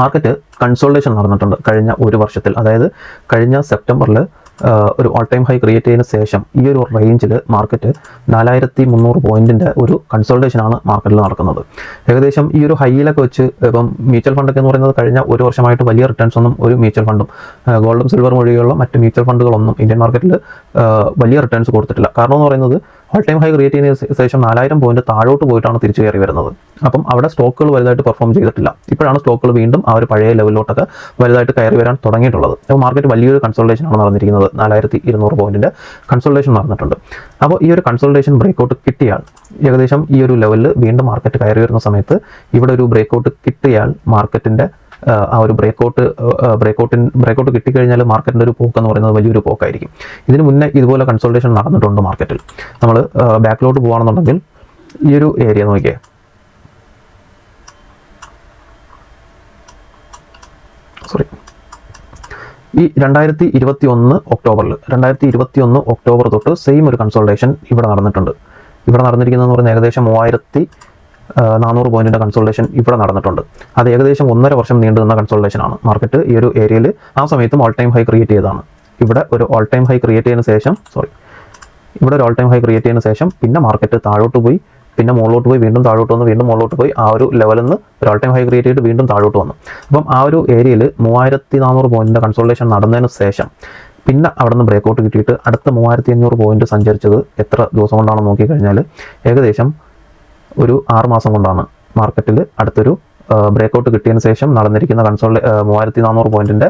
Market consultation നടന്നിട്ടുണ്ട് കഴിഞ്ഞ ഒരു വർഷത്തിൽ. അതായത് കഴിഞ്ഞ സെപ്റ്റംബറിൽ ഒരു ഓൾ ടൈം ഹൈ ക്രിയേറ്റ് ചെയ്തതിന് ശേഷം ഈ ഒരു റേഞ്ചിൽ മാർക്കറ്റ് 4300 പോയിന്റിൻ്റെ ഒരു കൺസോൾട്ടേഷനാണ് മാർക്കറ്റിൽ നടക്കുന്നത്. ഏകദേശം ഈ ഒരു ഹൈയിലൊക്കെ വെച്ച് ഇപ്പം മ്യൂച്വൽ ഫണ്ടൊക്കെ എന്ന് പറയുന്നത് കഴിഞ്ഞ ഒരു വർഷമായിട്ട് വലിയ റിട്ടേൺസ് ഒന്നും ഒരു മ്യൂച്വൽ ഫണ്ടും ഗോൾഡും സിൽവറും ഒഴികെയുള്ള മറ്റ് മ്യൂച്വൽ ഫണ്ടുകളൊന്നും ഇന്ത്യൻ മാർക്കറ്റിൽ വലിയ റിട്ടേൺസ് കൊടുത്തിട്ടില്ല. കാരണം എന്ന് പറയുന്നത് ഓൾ ടൈം ഹൈ ക്രിയേറ്റ് ചെയ്തതിന് ശേഷം 4000 പോയിന്റ് താഴോട്ട് പോയിട്ടാണ് തിരിച്ചു കയറി വരുന്നത്. അപ്പം അവിടെ സ്റ്റോക്കുകൾ വലുതായിട്ട് പെർഫോം ചെയ്തിട്ടില്ല. ഇപ്പോഴാണ് സ്റ്റോക്കുകൾ വീണ്ടും ആ ഒരു പഴയ ലെവലിലോട്ടൊക്കെ വലുതായിട്ട് കയറി വരാൻ തുടങ്ങിയിട്ടുള്ളത്. അപ്പോൾ മാർക്കറ്റ് വലിയൊരു കൺസോൾട്ടേഷനാണ് നടന്നിരിക്കുന്നത്. 4200 പോയിന്റിൻ്റെ കൺസോൾട്ടേഷൻ നടന്നിട്ടുണ്ട്. അപ്പോൾ ഈ ഒരു കൺസോൾട്ടേഷൻ ബ്രേക്കൗട്ട് കിട്ടിയാൽ ഏകദേശം ഈ ഒരു ലെവലിൽ വീണ്ടും മാർക്കറ്റ് കയറി വരുന്ന സമയത്ത് ഇവിടെ ഒരു ബ്രേക്കൗട്ട് കിട്ടിയാൽ മാർക്കറ്റിൻ്റെ ആ ഒരു ബ്രേക്കൗട്ട് കിട്ടിക്കഴിഞ്ഞാൽ മാർക്കറ്റിൻ്റെ ഒരു പോക്ക് എന്ന് പറയുന്നത് വലിയൊരു പോക്കായിരിക്കും. ഇതിന് മുന്നേ ഇതുപോലെ കൺസോൾട്ടേഷൻ നടന്നിട്ടുണ്ട് മാർക്കറ്റിൽ. നമ്മൾ ബാക്കിലോട്ട് പോകുകയാണെന്നുണ്ടെങ്കിൽ ഈ ഒരു ഏരിയ നോക്കിയേ, ഈ 2021 ഒക്ടോബർ തൊട്ട് സെയിം ഒരു കൺസോൾട്ടേഷൻ ഇവിടെ നടന്നിട്ടുണ്ട്. ഇവിടെ നടന്നിരിക്കുന്നതെന്ന് പറഞ്ഞാൽ ഏകദേശം 3400 പോയിന്റിൻ്റെ കൺസോൾട്ടേഷൻ ഇവിടെ നടന്നിട്ടുണ്ട്. അത് ഏകദേശം 1.5 വർഷം നീണ്ടു നിന്ന കൺസോൾട്ടേഷനാണ്. മാർക്കറ്റ് ഈ ഒരു ഏരിയയിൽ ആ സമയത്തും ഓൾ ടൈം ഹൈ ക്രിയേറ്റ് ചെയ്തതാണ്. ഇവിടെ ഒരു ഓൾ ടൈം ഹൈ ക്രിയേറ്റ് ചെയ്തതിന് ശേഷം പിന്നെ മാർക്കറ്റ് താഴോട്ട് പോയി, പിന്നെ മുകളിലോട്ട് പോയി, വീണ്ടും താഴോട്ട് വന്നു, വീണ്ടും മുകളിലോട്ട് പോയി, ആ ഒരു ലെവലിൽ നിന്ന് ഒരു ഓൾ ടൈം ഹൈ ക്രിയേറ്റ് ചെയ്തിട്ട് വീണ്ടും താഴോട്ട് വന്നു. അപ്പം ആ ഒരു ഏരിയയിൽ 3400 പോയിന്റിൻ്റെ കൺസോൾട്ടേഷൻ നടന്നതിന് ശേഷം പിന്നെ അവിടെ നിന്ന് ബ്രേക്കൗട്ട് കിട്ടിയിട്ട് അടുത്ത 3500 പോയിന്റ് സഞ്ചരിച്ചത് എത്ര ദിവസം കൊണ്ടാണെന്ന് നോക്കിക്കഴിഞ്ഞാൽ ഏകദേശം ഒരു 6 മാസം കൊണ്ടാണ്. മാർക്കറ്റിൽ അടുത്തൊരു ബ്രേക്കൗട്ട് കിട്ടിയതിന് ശേഷം നടന്നിരിക്കുന്ന 3400 പോയിന്റിൻ്റെ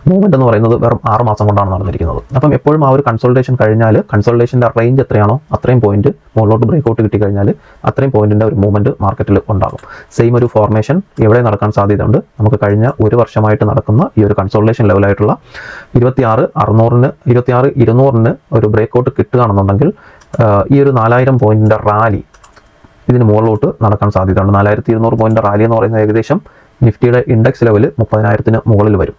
മൂവ്മെൻറ്റ് എന്ന് പറയുന്നത് വെറും 6 മാസം കൊണ്ടാണ് നടന്നിരിക്കുന്നത്. അപ്പം എപ്പോഴും ആ ഒരു കൺസോൾട്ടേഷൻ കഴിഞ്ഞാൽ കൺസോൾട്ടേഷൻ്റെ റേഞ്ച് എത്രയാണോ അത്രയും പോയിന്റ് മുകളിലോട്ട് ബ്രേക്കൗട്ട് കിട്ടിക്കഴിഞ്ഞാൽ അത്രയും പോയിന്റിൻ്റെ ഒരു മൂവ്മെൻറ്റ് മാർക്കറ്റിൽ ഉണ്ടാകും. സെയിം ഒരു ഫോർമേഷൻ എവിടെ നടക്കാൻ സാധ്യതയുണ്ട്. നമുക്ക് കഴിഞ്ഞ ഒരു വർഷമായിട്ട് നടക്കുന്ന ഈ ഒരു കൺസോൾട്ടേഷൻ ലെവലായിട്ടുള്ള 26200 ഒരു ബ്രേക്കൗട്ട് കിട്ടുകയാണെന്നുണ്ടെങ്കിൽ ഈ ഒരു 4000 പോയിന്റിൻ്റെ റാലി ഇതിന് മുകളിലോട്ട് നടക്കാൻ സാധ്യതയുണ്ട്. 4200 പോയിന്റ് റാലി എന്ന് പറയുന്നത് ഏകദേശം നിഫ്റ്റിയുടെ ഇൻഡെക്സ് ലെവൽ 30,000-ന് മുകളിൽ വരും.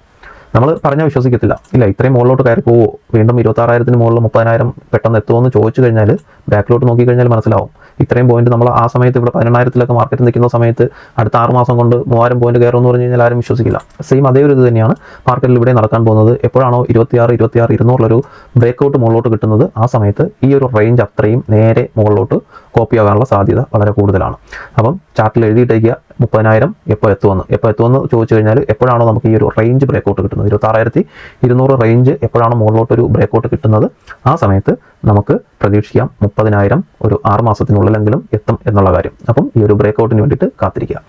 നമ്മൾ പറഞ്ഞാൽ വിശ്വസിക്കത്തില്ല. ഇല്ല, ഇത്രയും മുകളിലോട്ട് കയറി പോവോ, വീണ്ടും 26,000-ന് മുകളിൽ 30,000 പെട്ടെന്ന് എത്തുമോ എന്ന് ചോദിച്ചു കഴിഞ്ഞാൽ ബാക്കിലോട്ട് നോക്കിക്കഴിഞ്ഞാൽ മനസ്സിലാവും. ഇത്രയും പോയിന്റ് നമ്മൾ ആ സമയത്ത് ഇവിടെ 18,000-ലൊക്കെ മാർക്കറ്റ് നിൽക്കുന്ന സമയത്ത് അടുത്ത 6 മാസം കൊണ്ട് 3000 പോയിന്റ് കയറുമെന്ന് പറഞ്ഞു കഴിഞ്ഞാൽ ആരും വിശ്വസിക്കില്ല. സെയിം അതേ ഒരു ഇത് തന്നെയാണ് മാർക്കറ്റിൽ ഇവിടെ നടക്കാൻ പോകുന്നത്. എപ്പോഴാണോ 26,200 ബ്രേക്കൗട്ട് മുകളിലോട്ട് കിട്ടുന്നത് ആ സമയത്ത് ഈ ഒരു റേഞ്ച് അത്രയും നേരെ മുകളിലോട്ട് കോപ്പി ആകാനുള്ള സാധ്യത വളരെ കൂടുതലാണ്. അപ്പം ചാർട്ടിൽ എഴുതിയിട്ടേക്കുക 30,000 എപ്പോൾ എത്തുമെന്ന് ചോദിച്ചു കഴിഞ്ഞാൽ എപ്പോഴാണോ നമുക്ക് ഈ ഒരു റേഞ്ച് ബ്രേക്കൗട്ട് കിട്ടുന്നത് 26,200 റേഞ്ച് എപ്പോഴാണോ മുകളിലോട്ടൊരു ബ്രേക്കൗട്ട് കിട്ടുന്നത് ആ സമയത്ത് നമുക്ക് പ്രതീക്ഷിക്കാം 30,000 ഒരു 6 മാസത്തിനുള്ളിലെങ്കിലും എത്തും എന്നുള്ള കാര്യം. അപ്പം ഈ ഒരു ബ്രേക്കൗട്ടിന് വേണ്ടിയിട്ട് കാത്തിരിക്കുക.